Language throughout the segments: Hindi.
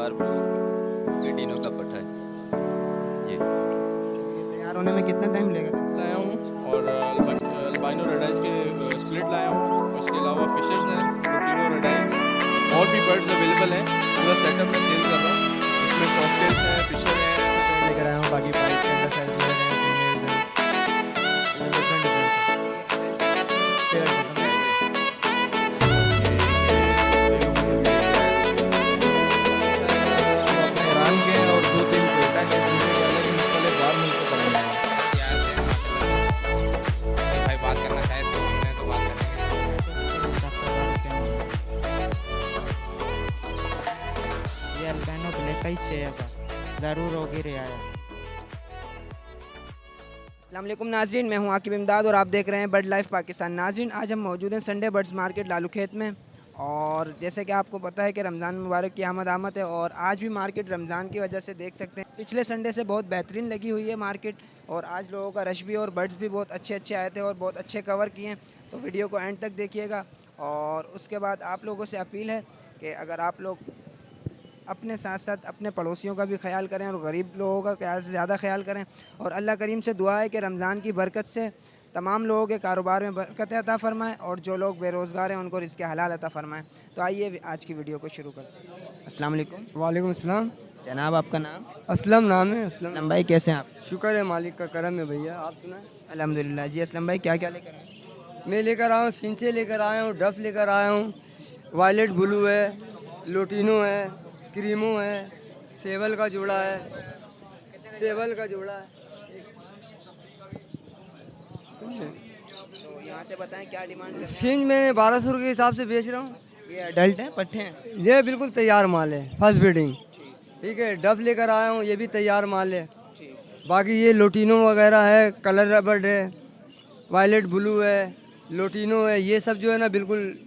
पार्बलो स्प्लिटिनो का पट्टा है जी। ये तैयार होने में कितना टाइम लगेगा? लाया हूँ और अल्बाइनो रेडाइज के स्प्लिट लाया हूँ। उसके अलावा फिशर्स हैं, लुटिनो रेडाइज और भी बर्ड्स अवेलेबल हैं। पूरा सेटअप में सेल कर रहा हूँ। इसमें कॉकटेल्स हैं, फिशर हैं, लेकर आया हूँ। बाकी पाइप के अंदर साइड में ईरान के और 2-3 कोटा के दूसरे के अलग मुख्तलिफ बाहर मुल्क को पड़े हैं। भाई बात करना चाहे तो हमने तो बात करेंगे। ये अल्बानो ब्लैक ही चाहिए था, ज़रूर होगी रियायत। अस्सलाम वालेकुम नाज़रीन, मैं हूं आकिब इमदाद और आप देख रहे हैं बर्ड लाइफ पाकिस्तान। नाज़रीन, आज हम मौजूद हैं संडे बर्ड्स मार्केट लालू खेत में। और जैसे कि आपको पता है कि रमज़ान मुबारक की आमद है और आज भी मार्केट रमज़ान की वजह से देख सकते हैं पिछले संडे से बहुत बेहतरीन लगी हुई है मार्केट। और आज लोगों का रश भी और बर्ड्स भी बहुत अच्छे अच्छे आए थे और बहुत अच्छे कवर किए हैं। तो वीडियो को एंड तक देखिएगा। और उसके बाद आप लोगों से अपील है कि अगर आप लोग अपने साथ साथ अपने पड़ोसियों का भी ख्याल करें और गरीब लोगों का ज़्यादा से ज़्यादा ख्याल करें। और अल्लाह करीम से दुआ है कि रमज़ान की बरकत से तमाम लोगों के कारोबार में बरकत अता फ़रमाए और जो लोग बेरोज़गार हैं उनको रिज़्क़ हलाल अता फ़रमाए। तो आइए आज की वीडियो को शुरू करते हैं। अस्सलाम वालेकुम। वालेकुम अस्सलाम। जनाब, आपका नाम? असलम नाम है। असलम असलम भाई, कैसे हैं आप? शुक्र है मालिक का करम है भैया। आप सुनाएं। अल्हम्दुलिल्लाह जी। असलम भाई, क्या क्या लेकर आए? मैं लेकर आया हूँ, फिंचे लेकर आया हूँ, डफ लेकर आया हूँ, वायलेट ब्लू है, लोटिनो है, क्रीमो है, सेवल का जोड़ा है, सेवल का जोड़ा है। तो यहाँ से बताएं क्या डिमांड कर रहे हैं? फिंच मैं 1200 के हिसाब से बेच रहा हूँ। ये अडल्ट हैं, पट्टे हैं? ये बिल्कुल तैयार माल है, फर्स्ट ब्रीडिंग। ठीक है, डफ लेकर आया हूँ, ये भी तैयार माल है। बाकी ये लोटिनो वगैरह है, कलर रबड़ है, वायलेट ब्लू है, लोटिनो है, ये सब जो है ना बिल्कुल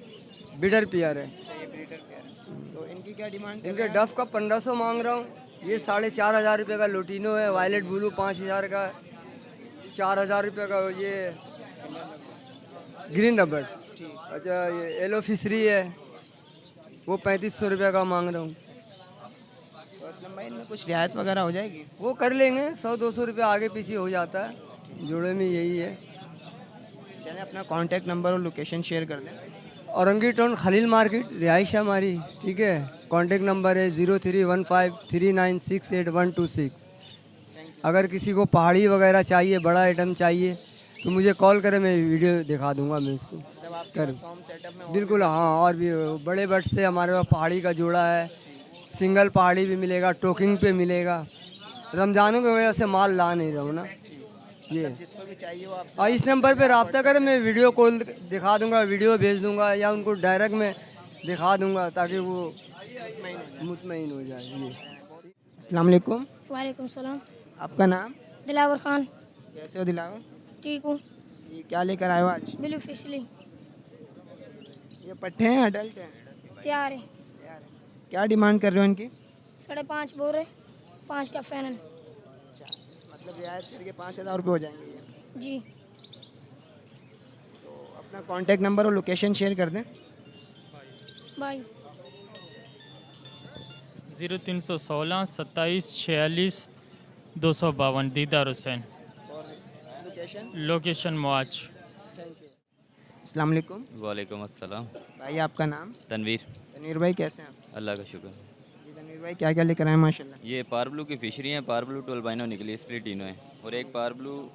बिडर पेयर है। तो इनकी क्या डिमांड कर इनके रहे हैं? डफ का 1500 मांग रहा हूँ। ये 4500 रुपये का लोटिनो है, वायलेट ब्लू 5000 का, 4000 रुपये का ये ग्रीन रबड़। अच्छा, ये येलो फिशरी है, वो 3500 रुपये का मांग रहा हूँ। तो असलम भाई, इनमें कुछ रियायत वगैरह हो जाएगी? वो कर लेंगे, 100-200 रुपये आगे पीछे हो जाता है, जोड़े में यही है। चलें, अपना कॉन्टैक्ट नंबर और लोकेशन शेयर कर दें। औरंगी टाउन खलील मार्केट रिहाइश है हमारी। ठीक है, कॉन्टैक्ट नंबर है 03153968 126। अगर किसी को पहाड़ी वगैरह चाहिए, बड़ा आइटम चाहिए तो मुझे कॉल करें, मैं वीडियो दिखा दूंगा मैं उसको कर। फॉर्म सेटअप में बिल्कुल हाँ, और भी बड़े बर्ड से हमारे पास पहाड़ी का जोड़ा है, सिंगल पहाड़ी भी मिलेगा, टोकिंग पे मिलेगा। रमज़ानों की वजह से माल ला नहीं रहा हूँ ना ये। जिसको भी चाहिए वो आप और इस नंबर पे रब्ता करें, मैं वीडियो कॉल दिखा दूंगा, वीडियो भेज दूंगा या उनको डायरेक्ट में दिखा दूंगा ताकि वो मुतमईन हो जाए। ये अस्सलाम वालेकुम। वालेकुम सलाम। आपका नाम? दिलावर खान। कैसे हो दिलावर? ठीक हूँ। ये क्या लेकर आए हो आज? ब्लू फिशली ये पट्टे हैं, अडल्ट हैं? तैयार है। यार, क्या डिमांड कर रहे हो इनकी? 5.5 बोरे, 5 का फैनल। मतलब रियायत करके 5000 रुपये हो जाएंगे ये। जी। तो अपना कॉन्टैक्ट नंबर और लोकेशन शेयर कर दें। बाई 0316 27 46 252 दीदार हुसैन। लोकेशन? लोकेशन मुआज। अस्सलाम वालेकुम। वालेकुम अस्सलाम। भाई, आपका नाम? तनवीर। तनवीर भाई, कैसे हैं आप? अल्लाह का शुक्र। जी तनवीर भाई, क्या क्या लेकर आए माशाल्लाह? ये पार्बलू की फिशरी है, पार्बलू टू अल्बाइनो निकली स्प्लिटिनो है और एक पार्बलू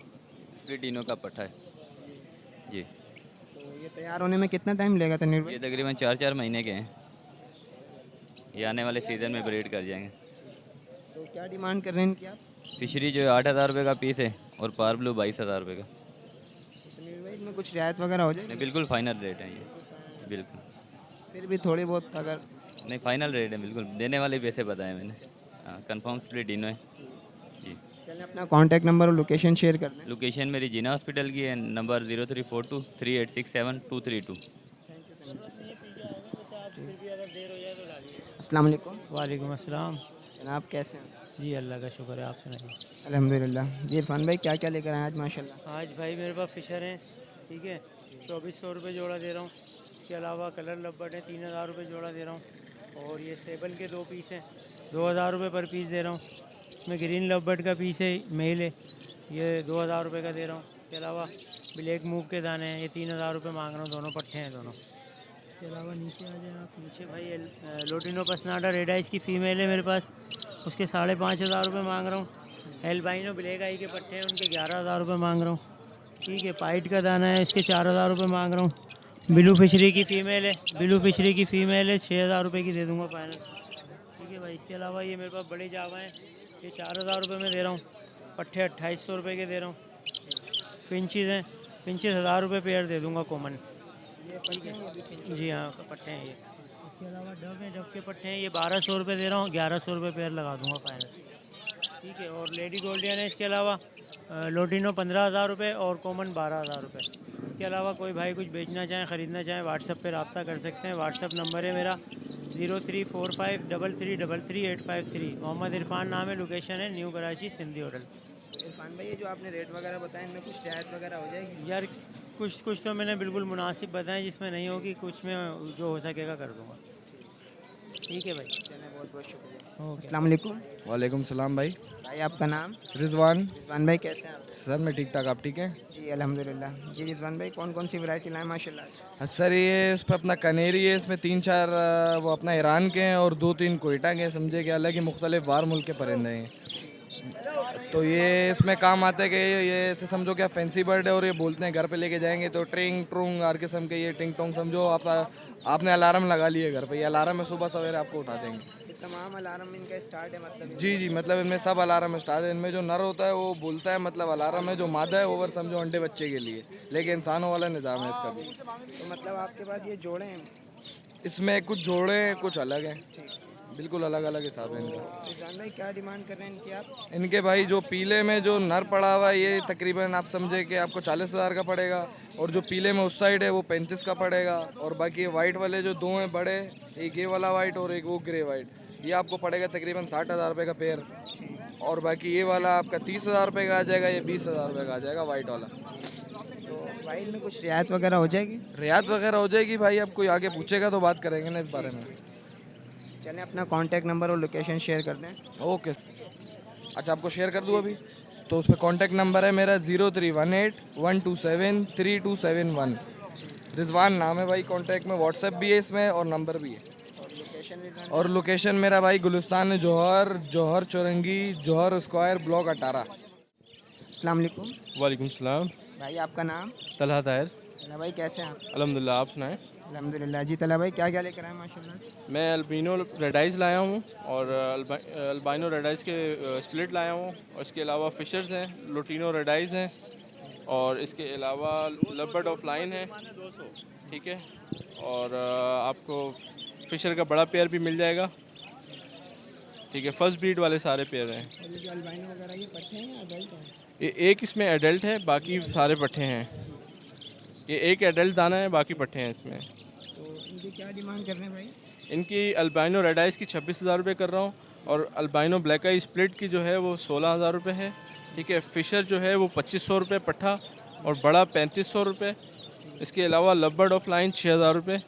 स्प्लिटिनो का पट्टा है जी। तो ये तैयार होने में कितना टाइम लगेगा तनवीर भाई? ये तकरीबन 4-4 महीने के हैं। ये आने वाले सीज़न में ब्रीड कर जाएंगे। तो क्या डिमांड कर रहे हैं इनकी आप? फिशरी जो है 8000 रुपये का पीस है और पार्बलू 22000 रुपये का। तनवीर भाई, इनमें कुछ रियायत वगैरह हो जाएगी? नहीं, बिल्कुल फाइनल रेट है ये, बिल्कुल। फिर भी थोड़ी बहुत अगर नहीं, फाइनल रेट है बिल्कुल, देने वाले पैसे बताए मैंने। हाँ, कंफर्म स्प्लिटिनो है जी। चलें, अपना कॉन्टैक्ट नंबर और लोकेशन शेयर कर दें। लोकेशन मेरी जीना हॉस्पिटल की है, नंबर 0342 3867 232। अस्सलाम वालेकुम। वालेकुम अस्सलाम। जनाब, कैसे हैं? जी अल्लाह का शुक्र है, आप सुनाइए। अल्हम्दुलिल्लाह। जी इरफान भाई, क्या क्या लेकर आए आज माशाल्लाह? आज भाई मेरे पास फिशर हैं, ठीक है, 2400 रुपये जोड़ा दे रहा हूँ। इसके अलावा कलर लब्बट है, 3000 रुपये जोड़ा दे रहा हूँ। और ये सेबल के 2 पीस हैं, 2000 रुपये पर पीस दे रहा हूँ। इसमें ग्रीन लवबर्ड का पीस है, मेल है, ये 2000 रुपये का दे रहा हूँ। इसके अलावा ब्लैक मूव के दाने हैं, ये 3000 रुपये मांग रहा हूँ, दोनों पट्टे हैं दोनों। इसके अलावा नीचे आ जाए आप, नीचे भाई लोटिनो पसनाडा रेड आइज की फ़ीमेल है मेरे पास, उसके 5500 रुपये मांग रहा हूँ। एल्बाइनो ब्लैक आई के पट्टे हैं, उनके 11000 रुपये मांग रहा हूँ। ठीक है, पाइट का दाना है, इसके 4000 रुपये मांग रहा हूँ। ब्लू फिशरी की फ़ीमेल है, ब्लू फिशरी की फ़ीमेल है, 6000 रुपये की दे दूँगा फाइनल। ठीक है भाई, इसके अलावा ये मेरे पास बड़े जावा हैं, ये 4000 रुपये में दे रहा हूँ। पट्टे 2800 रुपये के दे रहा हूँ। पिंचेस हैं, पिंचेस 1000 रुपये पेयर दे दूँगा कॉमन। जी हाँ, पट्टे हैं ये। इसके अलावा डब हैं, डब के पट्टे हैं, ये 1200 रुपये दे रहा हूँ, 1100 रुपये पेयर लगा दूँगा फाइनल। ठीक है, और लेडी गोल्डियन है। इसके अलावा लोटिनो 15000 रुपये और कॉमन 12000 रुपये। इसके अलावा कोई भाई कुछ बेचना चाहें, ख़रीदना चाहें, व्हाट्सएप पे रब्ता कर सकते हैं। व्हाट्सएप नंबर है मेरा 0345333853। मोहम्मद इरफान नाम है, लोकेशन है न्यू कराची सिंधी होटल। इरफान भाई, ये जो आपने रेट वगैरह बताए, इनमें कुछ रियायत वगैरह हो जाएगी? यार कुछ तो मैंने बिल्कुल मुनासिब बताएं, जिसमें नहीं होगी कुछ में जो हो सकेगा कर दूँगा। ठीक है भाई, चलिए, बहुत बहुत शुक्रिया। अस्सलाम वालेकुम। वालेकुम सलाम भाई। भाई आपका नाम? रिजवान। रिजवान भाई कैसे हैं आप? सर मैं ठीक ठाक, आप ठीक हैं? जी अल्हम्दुलिल्लाह। जी रिजवान भाई, कौन कौन सी वैरायटी लाए माशाल्लाह? हाँ सर, ये उस पर अपना कनेरी है, इसमें 3-4 वो अपना ईरान के हैं और 2-3 कोयटा के हैं, समझे कि अलग ही मुख्तलिफ बाहर मुल्क के परिंदे हैं। तो ये इसमें काम आते हैं कि ये ऐसे समझो क्या फैंसी बर्ड है और ये बोलते हैं घर पे लेके जाएंगे तो ट्रिंग ट्रुंग हर किस्म के ये टिंग टोंग समझो आपने अलार्म लगा लिए घर पे, ये अलार्म है, सुबह सवेरे आपको उठा देंगे। तमाम अलार्म इनका स्टार्ट है मतलब? जी, मतलब इनमें सब अलार्म स्टार्ट है। इनमें जो नर होता है वो बोलता है मतलब अलार्म है, जो मादा है ओवर समझो अंडे बच्चे के लिए, लेकिन इंसानों वाला निज़ाम है इसका भी। तो मतलब आपके पास ये जोड़े हैं? इसमें कुछ जोड़े हैं, कुछ अलग हैं, बिल्कुल अलग अलग हिसाब है इनका। रिजवान भाई क्या डिमांड कर रहे हैं इनकी आप? इनके भाई जो पीले में जो नर पड़ा हुआ है ये तकरीबन आप समझे कि आपको 40,000 का पड़ेगा, और जो पीले में उस साइड है वो 35 का पड़ेगा, और बाकी वाइट वाले जो 2 हैं बड़े, एक ये वाला वाइट और एक वो ग्रे वाइट, ये आपको पड़ेगा तकरीबन 60,000 रुपये का पेयर, और बाकी ये वाला आपका 30,000 रुपये का आ जाएगा, ये 20,000 रुपये का आ जाएगा वाइट वाला। तो भाई इनमें कुछ रियायत वगैरह हो जाएगी? रियायत वगैरह हो जाएगी भाई, अब कोई आगे पूछेगा तो बात करेंगे ना इस बारे में। चलें, अपना कांटेक्ट नंबर और लोकेशन शेयर कर दें। ओके, अच्छा आपको शेयर कर दूँ अभी, तो उस पर कॉन्टैक्ट नंबर है मेरा 0318-127-3271। रिजवान नाम है भाई, कॉन्टैक्ट में व्हाट्सएप भी है इसमें और नंबर भी है। और लोकेशन मेरा भाई गुलिस्तान जौहर चौरंगी जौहर स्क्वायर ब्लॉक 18। अस्सलाम वालेकुम। वालेकुम सलाम। भाई आपका नाम? तलहा ताहिर। तला भाई कैसे हैं आप? अल्हम्दुलिल्लाह, आप सुनाएं? अल्हम्दुलिल्लाह। जी तला भाई क्या क्या लेकर आए माशाल्लाह? मैं अल्बिनो रेडाइज लाया हूँ और अल्बाइनो रेडाइज के स्प्लिट लाया हूँ, और इसके अलावा फिशर्स हैं, लोटिनो रेडाइज हैं, और इसके अलावा लबर्ड ऑफ लाइन है। ठीक है, और आपको फिशर का बड़ा पेयर भी मिल जाएगा। ठीक है, फर्स्ट ब्रीड वाले सारे पेयर हैं। और ये जो अल्बाइनो वगैरह ये पट्टे हैं या अडल्ट हैं? ये एक इसमें एडल्ट है, बाकी सारे पट्टे हैं। ये एक एडल्ट दाना है, बाकी पट्टे हैं इसमें। तो इनकी क्या डिमांड कर रहे हैं भाई? इनकी अल्बाइनो रेडाइज की 26,000 रुपये कर रहा हूँ, और अल्बाइनो ब्लैक आई स्प्लिट की जो है वो 16,000 रुपये है। ठीक है, फिशर जो है वो 2500 रुपये पट्ठा और बड़ा 3500 रुपये। इसके अलावा लबर्ड ऑफ लाइन 6,000 रुपये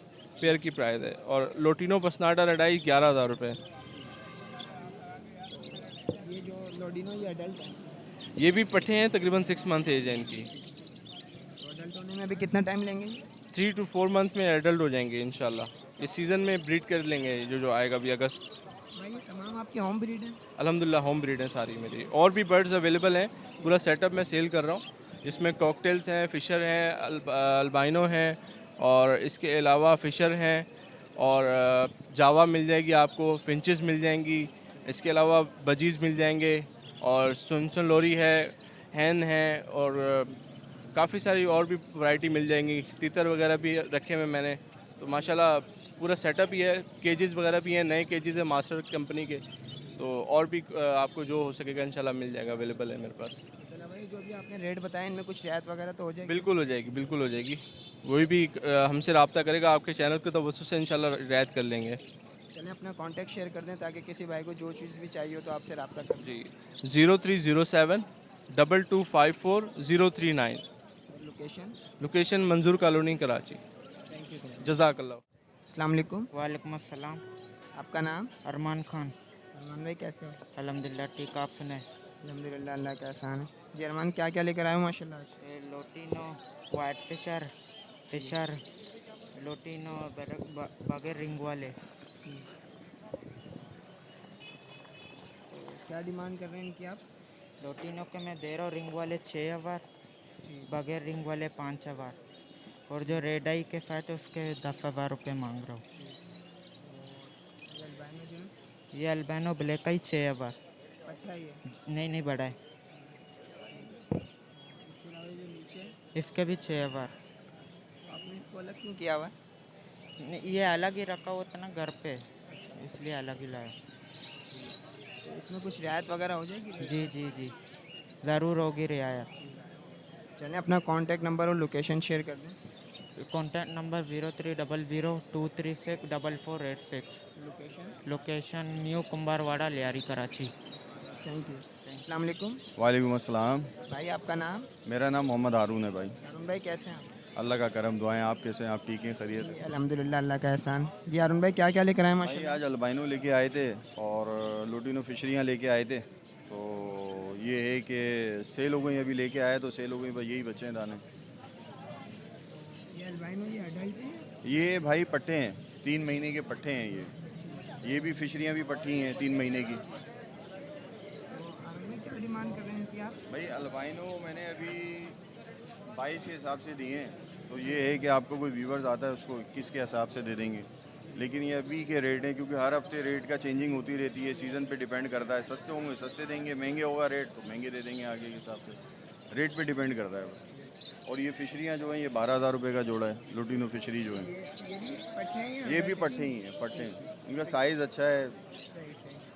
पेयर की प्राइस है, और लोटिनो पसनाडा रेडाइज 11,000 रुपये। ये जो लोडिनो ये अडल्ट है? ये भी पट्टे हैं, तकरीबन 6 मंथ एज है इनकी। तो अडल्ट होने में अभी कितना टाइम लेंगे? 3 to 4 मंथ में एडल्ट हो जाएंगे इंशाल्लाह। इस सीज़न में ब्रीड कर लेंगे, जो आएगा अभी अगस्त। भाई ये तमाम आपके होम ब्रीड हैं? अल्हम्दुलिल्लाह होम ब्रीड है सारी मेरी, और भी बर्ड्स अवेलेबल हैं। पूरा सेटअप मैं सेल कर रहा हूँ, जिसमें कॉकटेल्स हैं, फ़िशर हैं, अल्बाइनो हैं, और इसके अलावा फ़िशर हैं, और जावा मिल जाएगी आपको, फिंचेस मिल जाएंगी, इसके अलावा बजीज़ मिल जाएंगे, और सुनसन लोरी है, हैन है, और काफ़ी सारी और भी वैरायटी मिल जाएंगी। तीतर वगैरह भी रखे हुए मैंने, तो माशाल्लाह पूरा सेटअप ही है। केजेस वगैरह भी हैं, नए केजेस हैं मास्टर कंपनी के, तो और भी आपको जो हो सकेगा इंशाल्लाह मिल जाएगा, अवेलेबल है मेरे पास। चलो भाई, जो भी आपने रेट बताया इनमें कुछ रियायत वगैरह तो हो जाएगी? बिल्कुल हो जाएगी, बिल्कुल हो जाएगी। वही भी हमसे रब्ता करेगा आपके चैनल के, तो वस्तु से इंशाल्लाह रियायत कर लेंगे। चलें, अपना कांटेक्ट शेयर कर दें ताकि किसी भाई को जो चीज़ भी चाहिए हो तो आपसे रब्ता कर जी 0307-2254-039। Location? Location Manzoor colony Karachi. Thank you. जज़ाकल्लाह। अस्सलाम वालेकुम। वालेकुम अस्सलाम। आपका नाम? अरमान खान। अरमान भाई कैसे हो? अल्हम्दुलिल्लाह ठीक, आप सुने? अल्हम्दुलिल्लाह, अल्लाह का एहसान है। जी अरमान, क्या क्या लेकर आए हो माशाल्लाह आज? ये लोटिनो, वाइट फिशर, फिशर, लोटिनो, बगैर रिंग वाले। क्या डिमांड कर रहे हैं इनकी आप? लोटिनो के मैं दे रहा हूँ रिंग वाले 6,000, बगैर रिंग वाले 5,000, और जो रेड आई के साथ है उसके 10,000 रुपये मांग रहा हूँ। ये अल्बाइनो जो है, ये अल्बानो ब्लैक का ही 6,000। पट्टा ही है। नहीं बड़ा है। इसके अलावा जो नीचे है, इसके भी 6,000। आपने इसको अलग क्यों किया हुआ है? नहीं, ये अलग ही रखा हुआ था ना घर पे, इसलिए अलग ही लाया। तो इसमें कुछ रियायत वगैरह हो जाएगी? जी ज़रूर होगी रियायत। चलें, अपना कॉन्टैक्ट नंबर और लोकेशन शेयर कर दें। Contact number 0300236486। Location new Kumbharwada, Lyari, Karachi. Thank you. अस्सलाम वालेकुम। वालेकुम अस्सलाम। भाई आपका नाम? मेरा नाम मोहम्मद हारून है भाई। अरुण भाई कैसे हैं आप? अल्लाह का करम, दुआएं। आप कैसे हैं? आप ठीक हैं? खैरियत है? अल्हम्दुलिल्लाह, अल्लाह का एहसान। जी अरुण भाई, क्या क्या लेकर आए भाई माशाल्लाह? आज अल्बाइनो लेके आए थे और लुटिनो फिशरियाँ लेके आए थे। तो ये है कि सेल हो गई, अभी लेके आए तो सेल हो गई, भाई यही बचे हैं दाने। ये अल्बाइनो ये अडल्ट है? ये भाई पट्टे हैं, 3 महीने के पट्टे हैं ये भी फिशरियाँ भी पट्टी हैं 3 महीने की। अरुण भाई क्या डिमांड कर रहे हैं इनकी आप? भाई अल्बाइनो मैंने अभी 22 के हिसाब से दिए हैं, तो ये है कि आपको कोई व्यूवर्स आता है उसको 21 के हिसाब से दे देंगे, लेकिन ये अभी के रेट हैं क्योंकि हर हफ्ते रेट का चेंजिंग होती रहती है, सीज़न पे डिपेंड करता है। सस्ते होंगे सस्ते देंगे, महंगे होगा रेट तो महंगे दे देंगे, आगे के हिसाब से रेट पे डिपेंड करता है। और ये फिशरियाँ जो हैं ये 12,000 रुपये का जोड़ा है, लुटिनो फिशरी जो है। ये भी पट्टे ही हैं, पट्टे हैं। इनका साइज़ अच्छा है,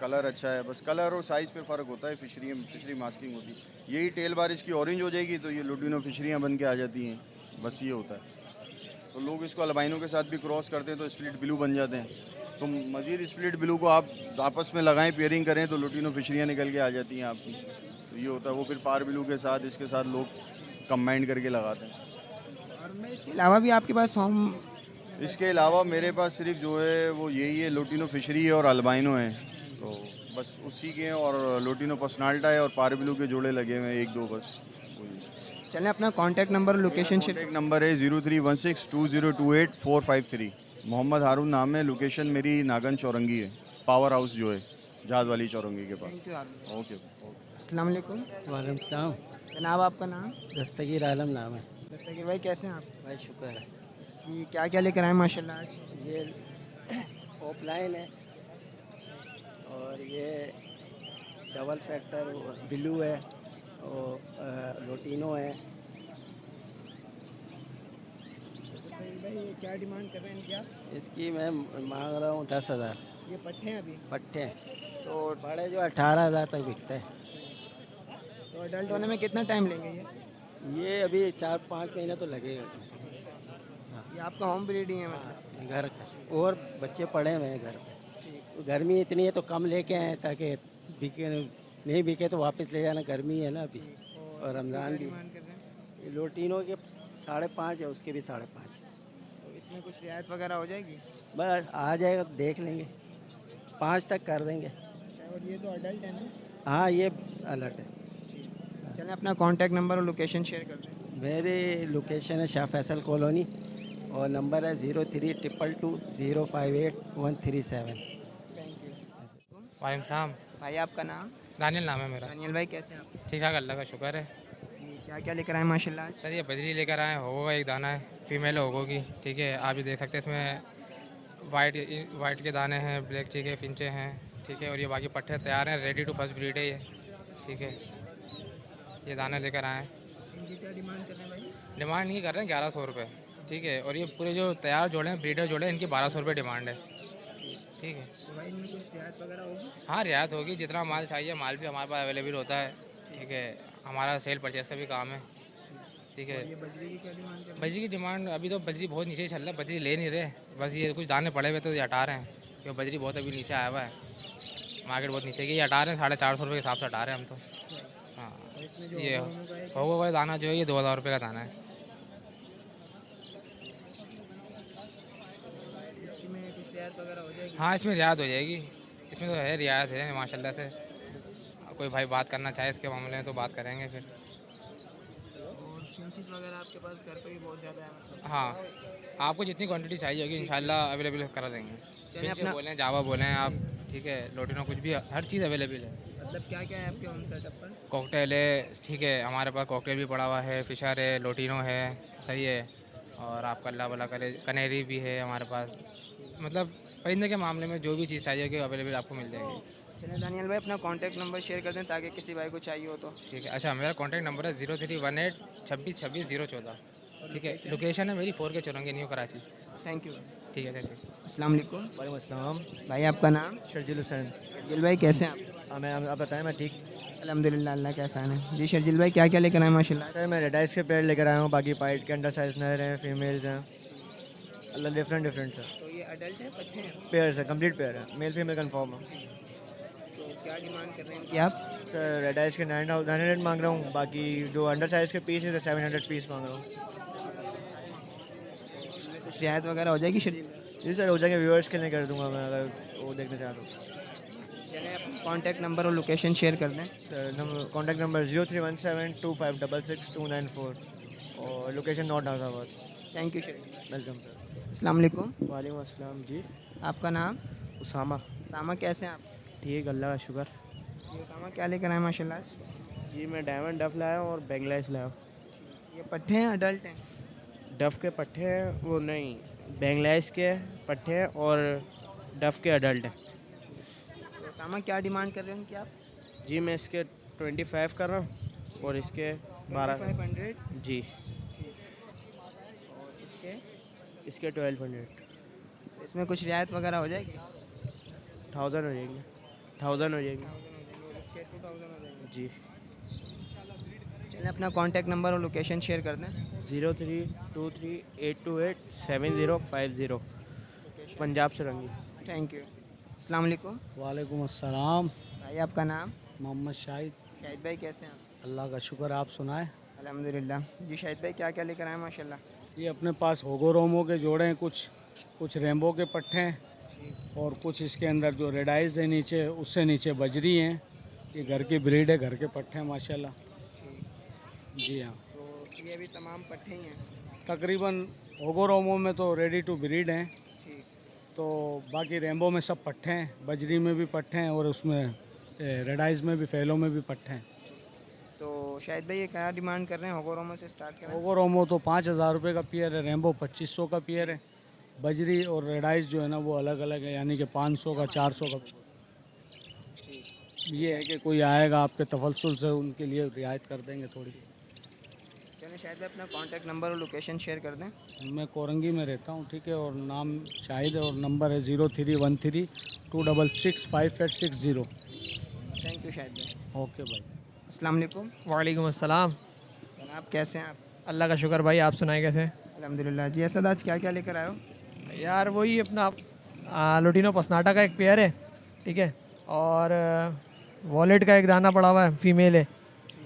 कलर अच्छा है, बस कलर और साइज़ पे फ़र्क होता है। फिशरी मास्किंग होती है। यही टेल बारिश की ऑरेंज हो जाएगी तो ये लुटिनो फिशरियाँ बन के आ जाती हैं, बस ये होता है। तो लोग इसको अल्बाइनो के साथ भी क्रॉस करते हैं तो स्प्लिट ब्लू बन जाते हैं। तो मज़ीद स्प्लिट ब्लू को आप आपस में लगाएं, पेयरिंग करें तो लुटिनो फिशरियाँ निकल के आ जाती हैं आपकी। तो ये होता है, वो फिर पार ब्लू के साथ इसके साथ लोग कंबाइंड करके लगाते हैं। और मैं इसके अलावा भी आपके पास होम? इसके अलावा मेरे पास सिर्फ जो है वो यही है, लुटिनो फिशरी है और अल्बाइनो है, तो बस उसी के हैं। और लुटिनो पर्सनाल्टा है और पार ब्लू के जोड़े लगे हुए हैं 1-2 बस। चलें, अपना कॉन्टैक्ट नंबर और लोकेशन शेयर। कॉन्टैक्ट नंबर है 03162028 मोहम्मद हारून नाम है। लोकेशन मेरी नागन चौरंगी है, पावर हाउस जो है जहाज वाली चौरंगी के पास। ओके। अस्सलाम वालेकुम। वालेकुम सलाम। जनाब आपका नाम? दस्तगीर आलम नाम है। दस्तगीर भाई कैसे हैं आप? भाई शुक्र है। जी क्या क्या लेकर आए माशाल्लाह आज? ये ऑफलाइन है और ये डबल फैक्टर ब्लू है और लोटिनो है। भाई ये क्या डिमांड कर रहे हैं इनकी आप? इसकी मैं मांग रहा हूँ 10,000। ये पट्टे हैं अभी? पट्टे हैं तो बड़े जो 18,000 तक बिकते हैं। तो अडल्ट होने में कितना टाइम लेंगे ये अभी 4-5 महीने तो लगेगा। ये आपका होम ब्रीड ही है मतलब? घर का, और बच्चे पड़े हुए हैं घर पे। गर्मी इतनी है तो कम लेके आए ताकि बिके, नहीं बिके तो वापस ले जाना। गर्मी है ना अभी, और रमज़ान भी। ये लोटिनो के 5.5 है, उसके भी 5.5। तो इसमें कुछ रियायत वगैरह हो जाएगी? बस आ जाएगा तो देख लेंगे, 5 तक कर देंगे। और ये तो अडल्ट है ना? हाँ ये अलर्ट है। चलें, अपना कॉन्टैक्ट नंबर और लोकेशन शेयर कर दें। मेरी लोकेशन है शाह फैसल कॉलोनी और नंबर है 03222058-137। वालेकुम सलाम। भाई आपका नाम? दानियल नाम है मेरा। दानियल भाई कैसे हैं आप? ठीक ठाक, अल्लाह का शुक्र है। क्या क्या लेकर आए माशाल्लाह आज? सर ये बजरी लेकर आए, होगो का एक दाना है, फीमेल होगो की। ठीक है, आप भी देख सकते हैं इसमें वाइट के दाने हैं, ब्लैक चीक है, फिंचे हैं। ठीक है, और ये बाकी पट्टे तैयार हैं, रेडी टू फर्स्ट ब्रीड है ये। ठीक है, ये दाने लेकर आए हैं। इनकी क्या डिमांड कर रहे हैं भाई? डिमांड नहीं कर रहे हैं 1100 रुपये। ठीक है, और ये पूरे जो तैयार जोड़े हैं, ब्रीडर जोड़े हैं, इनकी 1200 रुपये डिमांड है। ठीक है, तो भाई इनमें कुछ रियायत वगैरह होगी? हाँ रियायत होगी, जितना माल चाहिए माल भी हमारे पास अवेलेबल होता है। ठीक है, हमारा सेल परचेस का भी काम है। ठीक है, ये बजरी की क्या डिमांड कर रहे हैं? बजरी की डिमांड अभी तो बजरी बहुत नीचे चल रहा है, बजरी ले नहीं रहे, बस ये कुछ दाने पड़े हुए तो ये हटा रहे हैं क्योंकि बजरी बहुत अभी नीचे आया हुआ है, मार्केट बहुत नीचे की। ये हटा रहे हैं 450 रुपये के हिसाब से हटा रहे हैं हम तो। हाँ, ये होगा का दाना जो है ये 2,000 रुपये का दाना है। इसमें कुछ रियायत वगैरह हो जाएगी? हाँ, इसमें रियायत हो जाएगी, इसमें तो है रियायत है माशाल्लाह से। कोई भाई बात करना चाहे इसके मामले में तो बात करेंगे फिर। और फिंचेस वगैरह आपके पास घर पे भी बहुत ज़्यादा है मतलब? हाँ, आपको जितनी क्वांटिटी चाहिए होगी इंशाल्लाह अवेलेबल करा देंगे। चलिए फिंच अपना बोलें, जावा बोलें आप, ठीक है, लोटिनो कुछ भी, हर चीज़ अवेलेबल है। मतलब क्या क्या है आपके होम सेटअप पर? कॉकटेल है, ठीक है, हमारे पास कॉकटेल भी पड़ा हुआ है, फिशर है, लोटिनो है, सही है। और आपका अल्लाह भला करे कनेरी भी है हमारे पास। मतलब परिंदे के मामले में जो भी चीज़ चाहिए होगी अवेलेबल आपको मिल जाएगी। चलिए दानियल भाई अपना कॉन्टैक्ट नंबर शेयर कर दें ताकि किसी भाई को चाहिए हो तो। ठीक है, अच्छा मेरा कॉन्टैक्ट नंबर है 0318 26 26 014। ठीक है, लोकेशन है मेरी 4 के Chaurangi, new Karachi. Thank you. ठीक है, थैंक यू। अस्सलाम वालेकुम। वालेकुम अस्सलाम। भाई आपका नाम? शर्जील हुसैन। शर्जील भाई कैसे हैं आप? मैं आप बताएं, मैं ठीक। अल्हम्दुलिल्लाह, अल्लाह का एहसान है। जी शर्जील भाई क्या क्या लेकर आए माशाल्लाह? सर मैं रेडाइस के पेड़ लेकर आया हूँ, बाकी पाइट के अंडर साइज नर हैं, फीमेल्स हैं, अल्लाह डिफरेंट सर। तो ये अडल्ट है, बच्चे हैं? पेयर है, कंप्लीट पेयर है, मेल फीमेल कन्फर्म है। तो क्या डिमांड कर रहे हैं इनकी आप? सर रेडाइस के 900 मांग रहा हूँ, बाकी जो अंडर साइज के पीस है 700 पीस मांग रहा हूँ। कुछ रियायत वगैरह हो जाएगी शर्जील भाई? जी सर, हो जाएंगे, व्यूअर्स के लिए कर दूंगा मैं अगर वो देखना चाह रहा हूँ। चलिए अपना कॉन्टैक्ट नंबर और लोकेशन शेयर कर दें। सर कॉन्टैक्ट नंबर 0317255694 और location not Nazimabad. Thank you Sharjeel. Welcome sir. अस्सलाम वालेकुम। वालेकुम अस्सलाम जी। आपका नाम? उसामा। सामा कैसे हैं आप? ठीक, अल्लाह का शुक्र। ये सामा क्या लेकर आए माशाल्लाह आज? जी मैं डायमंड डफ लाया हूँ और बेंगलाइस लाया हूँ। ये पट्टे हैं अडल्ट हैं? डफ के पट्टे हैं, वो नहीं, बेंगलाइस के पट्टे हैं और डफ के अडल्ट हैं। तो सामा क्या डिमांड कर रहे हैं उनकी आप? जी मैं इसके 25 कर रहा हूँ और इसके 12। 2500। जी और इसके 1200। इसमें कुछ रियायत वगैरह हो जाएगी? 1000 हो जाएंगे, 1000 हो जाएंगे। और इसके 2000 हो जाएंगे। जी चलिए अपना कॉन्टैक्ट नंबर और लोकेशन शेयर कर दें। 0323828750 पंजाब चौरंगी। Thank you. अस्सलाम वालेकुम। वालेकुम अस्सलाम। भाई आपका नाम? मोहम्मद शाहिद। शाहिद भाई कैसे हैं आप? अल्लाह का शुक्र, आप सुनाएं। अल्हम्दुलिल्लाह। जी शाहिद भाई क्या क्या लेकर आए माशाल्लाह? ये अपने पास होगो रोमो के जोड़े हैं, कुछ रेम्बो के पट्टे हैं और कुछ इसके अंदर जो रेडाइज है नीचे, उससे नीचे बजरी हैं। ये घर की ब्रीड है, घर के पट्टे हैं माशाल्लाह। जी हाँ। तो ये भी तमाम पट्टे ही हैं? तकरीबन होगो रोमो में तो रेडी टू ब्रीड हैं, ठीक। तो बाकी रेम्बो में सब पट्टे हैं, बजरी में भी पट्टे हैं और उसमें रेडाइज में भी, फैलो में भी पट्टे हैं। तो शाहिद भाई ये क्या डिमांड कर रहे हैं? होगोरोमो से स्टार्ट करें? होगो रोमो तो 5000 रुपये का पेयर है, रेम्बो 2500 का पेयर है, बजरी और रेडाइज जो है ना वो अलग अलग है, यानी कि 500 का, 400 का। ये है कि कोई आएगा आपके तफलसल से, उनके लिए रियायत कर देंगे थोड़ी। चलिए शाहिद भाई अपना कॉन्टैक्ट नंबर और लोकेशन शेयर कर दें। मैं कोरंगी में रहता हूँ, ठीक है, और नाम शाहिद है और नंबर है 0313265860। थैंक यू शाहिद भाई। ओके भाई। अस्सलाम वालेकुम। वालेकुम अस्सलाम। जनाब कैसे हैं आप? अल्लाह का शुक्र भाई, आप सुनाए कैसे? अल्हम्दुलिल्लाह। जी असद आज क्या क्या लेकर आए हो? यार वही अपना लोटिनो पसनाटा का एक पेयर है, ठीक है, और वॉलेट का एक दाना पड़ा हुआ है, फीमेल है,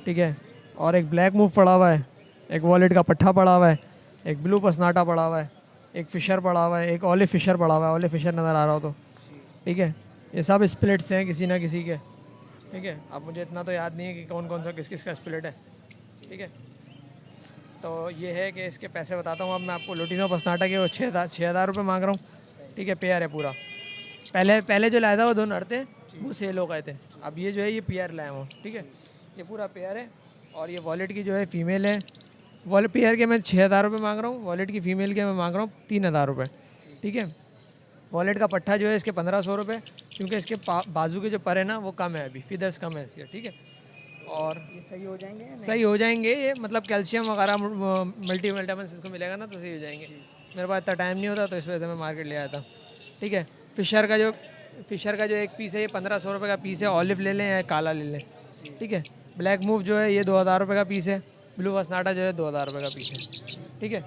ठीक है, और एक ब्लैक मूव पड़ा हुआ है, एक वॉलेट का पट्ठा पड़ा हुआ है, एक ब्लू पसनाटा पड़ा हुआ है, एक फ़िशर पड़ा हुआ है, एक ऑलिव फ़िशर पड़ा हुआ है, ऑलिव फ़िशर नज़र आ रहा हो तो, ठीक है। ये सब स्प्लिट्स हैं किसी ना किसी के, ठीक है। अब मुझे इतना तो याद नहीं है कि कौन कौन सा किस किस का स्प्लिट है, ठीक है। तो ये है कि इसके पैसे बताता हूँ अब मैं आपको। लोटिनो पसनाटा के वो 6000 रुपये मांग रहा हूँ, ठीक है, पेयर है पूरा। पहले जो लाया था वो 2 नर थे, वो सेल हो गए थे। अब ये जो है ये पेयर लाया हूँ, ठीक है, ये पूरा पेयर है। और ये वॉलेट की जो है फ़ीमेल है, वॉलेट पेयर के मैं 6000 रुपये मांग रहा हूँ, वॉलेट की फ़ीमेल के मैं मांग रहा हूँ 3000 रुपये, ठीक है। वॉलेट का पट्ठा जो है इसके 1500 रुपये, क्योंकि इसके बाजू के जो पर है ना वो कम है, अभी फीदर्स कम है इसके, ठीक है। और ये सही हो जाएंगे? सही हो जाएंगे ये, मतलब कैल्शियम वगैरह मल्टी विटामिन्स इसको मिलेगा ना तो सही हो जाएंगे। मेरे पास इतना टाइम नहीं होता तो इस वजह से मैं मार्केट ले आया था, ठीक है। फ़िशर का जो एक पीस है ये 1500 रुपये का पीस है, ऑलिव ले लें या काला ले लें, ठीक है। ब्लैक मूव जो है ये 2000 रुपये का पीस है, ब्लू वसनाटा जो है 2000 रुपये का पीस है, ठीक है।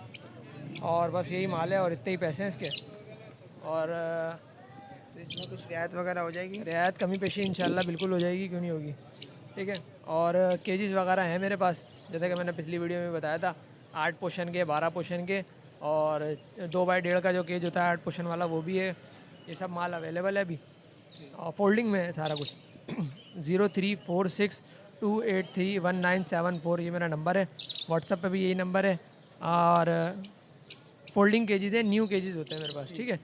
और बस यही माल है और इतने ही पैसे हैं इसके। और तो इसमें कुछ रियायत वगैरह हो जाएगी? रियायत कमी पेशी इंशाल्लाह बिल्कुल हो जाएगी, क्यों नहीं होगी, ठीक है। और केजीज़ वगैरह हैं मेरे पास, जैसे कि मैंने पिछली वीडियो में बताया था, 8 पोर्शन के, 12 पोर्शन के, और 2x1.5 का जो केज होता है 8 पोर्शन वाला वो भी है, ये सब माल अवेलेबल है अभी और फोल्डिंग में है सारा कुछ। 0346283197 ये मेरा नंबर है। व्हाट्सएप पे भी यही नंबर है और फोल्डिंग केजीज है, न्यू केजीज होते हैं मेरे पास, ठीक है।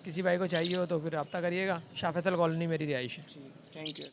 किसी भाई को चाहिए हो तो फिर रब्ता करिएगा। शाफेतल कॉलोनी मेरी रिहाइश है। Thank you.